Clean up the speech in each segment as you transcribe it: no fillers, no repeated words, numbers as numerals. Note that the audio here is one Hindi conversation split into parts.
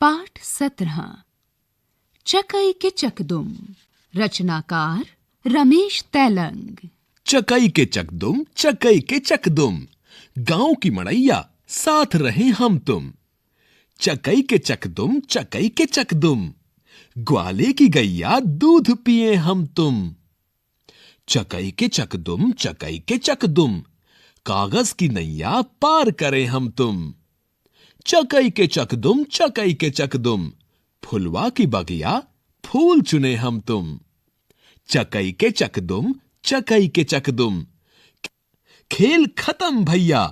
पाठ 17 चकई के चकदुम। रचनाकार रमेश तैलंग। चकई के चकदुम, चकई के चकदुम, गांव की मड़ैया साथ रहे हम तुम। चकई के चकदुम, चकई के चकदुम, ग्वाले की गैया दूध पिए हम तुम। चकई के चकदुम, चकई के चकदुम, कागज की नैया पार करें हम तुम। चकई के चकदुम, चकई के चकदुम, फुलवा की बगिया फूल चुने हम तुम। चकई के चकदुम, चकई के चकदुम, खेल खत्म भैया,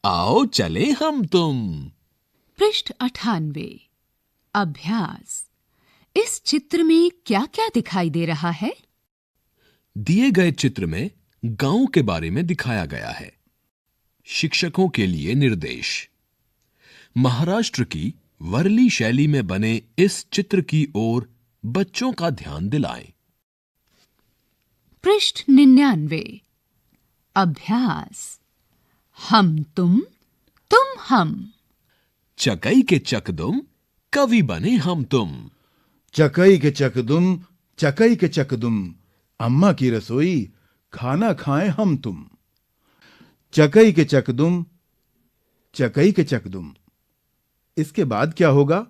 आओ चले हम तुम। पृष्ठ 98। अभ्यास। इस चित्र में क्या क्या दिखाई दे रहा है? दिए गए चित्र में गांव के बारे में दिखाया गया है। शिक्षकों के लिए निर्देश। महाराष्ट्र की वर्ली शैली में बने इस चित्र की ओर बच्चों का ध्यान दिलाएं। पृष्ठ 99। अभ्यास। हम तुम हम। चकई के चकदुम, कवि बने हम तुम। चकई के चकदुम, चकई के चकदुम, अम्मा की रसोई खाना खाएं हम तुम। चकई के चकदुम, चकई के चकदुम। इसके बाद क्या होगा?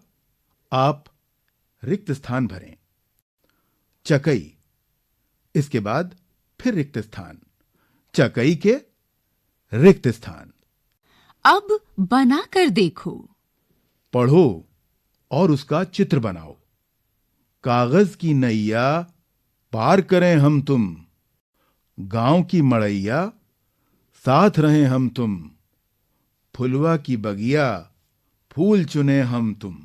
आप रिक्त स्थान भरें। चकई, इसके बाद फिर रिक्त स्थान, चकई के रिक्त स्थान। अब बना कर देखो। पढ़ो और उसका चित्र बनाओ। कागज की नैया पार करें हम तुम, गांव की मड़ैया साथ रहें हम तुम, फुलवा की बगिया फूल चुने हम तुम।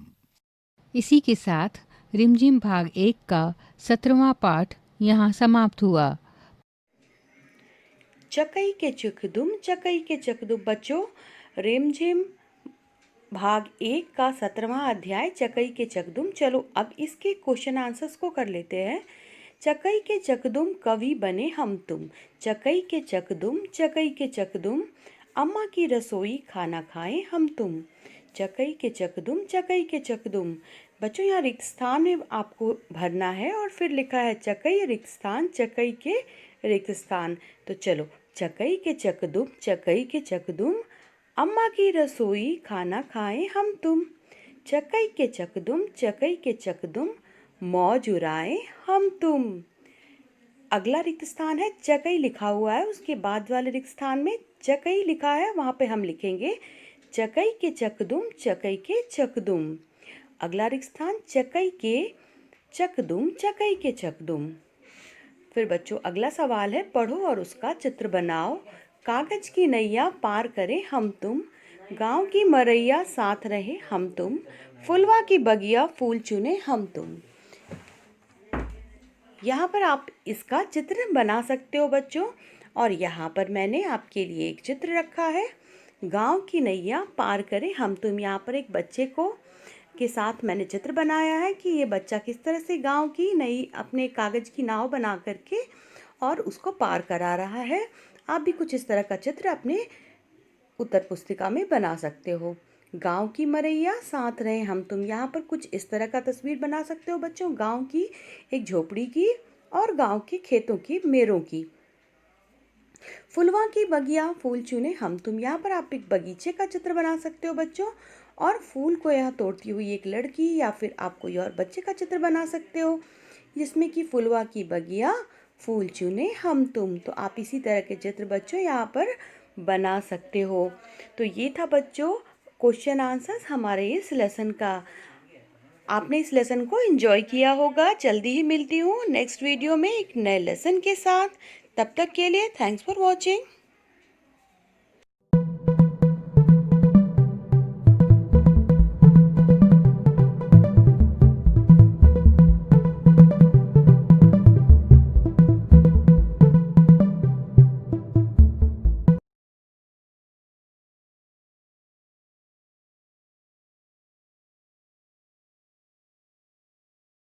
इसी के साथ रिमझिम भाग 1 का 17वां पाठ यहाँ समाप्त हुआ। चकई के चकदुम, चकई के चकदुम। बच्चों, रिमझिम भाग 1 का 17वां अध्याय चकई के चकदुम। चलो अब इसके क्वेश्चन आंसर्स को कर लेते हैं। चकई के चकदुम, कवि बने हम तुम। चकई के चकदुम, चकई के चकदुम, अम्मा की रसोई खाना खाएं हम तुम। चकई के चकदुम, चकई के चकदुम। बच्चों, यहाँ रिक्त स्थान में आपको भरना है और फिर लिखा है चकई रिक्त स्थान, चकई के रिक्त स्थान। तो चलो, चकई के चकदुम, चकई के चकदुम, अम्मा की रसोई खाना खाएं हम तुम। चकई के चकदुम, चकई के चकदुम, मौज उड़ाएं हम तुम। अगला रिक्त स्थान है चकई लिखा हुआ है, उसके बाद वाले रिक्त स्थान में चकई लिखा है, वहाँ पे हम लिखेंगे चकई के चकदुम, चकई के चकदुम। अगला रिक्त स्थान चकई के चकदुम, चकई के चकदुम। फिर बच्चों, अगला सवाल है पढ़ो और उसका चित्र बनाओ। कागज की नैया पार करें हम तुम, गांव की मरैया साथ रहे हम तुम, फुलवा की बगिया फूल चुने हम तुम। यहाँ पर आप इसका चित्र बना सकते हो बच्चों। और यहाँ पर मैंने आपके लिए एक चित्र रखा है, गांव की नैया पार करें हम तुम। यहाँ पर एक बच्चे को के साथ मैंने चित्र बनाया है कि ये बच्चा किस तरह से गांव की नई अपने कागज की नाव बना करके और उसको पार करा रहा है। आप भी कुछ इस तरह का चित्र अपने उत्तर पुस्तिका में बना सकते हो। गांव की मरैया साथ रहे हम तुम, यहाँ पर कुछ इस तरह का तस्वीर बना सकते हो बच्चों, गांव की एक झोपड़ी की और गांव के खेतों की, मेरों की। फुलवा की बगिया फूल चुने हम तुम, यहाँ पर आप एक बगीचे का चित्र बना सकते हो बच्चों। और फूल को यहाँ तोड़ती हुई एक लड़की या फिर आप कोई और बच्चे का चित्र बना सकते हो, जिसमें कि फुलवा की बगिया फूल चुने हम तुम। तो आप इसी तरह के चित्र बच्चों यहाँ पर बना सकते हो। तो ये था बच्चों क्वेश्चन आंसर्स हमारे इस लेसन का। आपने इस लेसन को एंजॉय किया होगा। जल्दी ही मिलती हूँ नेक्स्ट वीडियो में एक नए लेसन के साथ। तब तक के लिए थैंक्स फॉर वॉचिंग।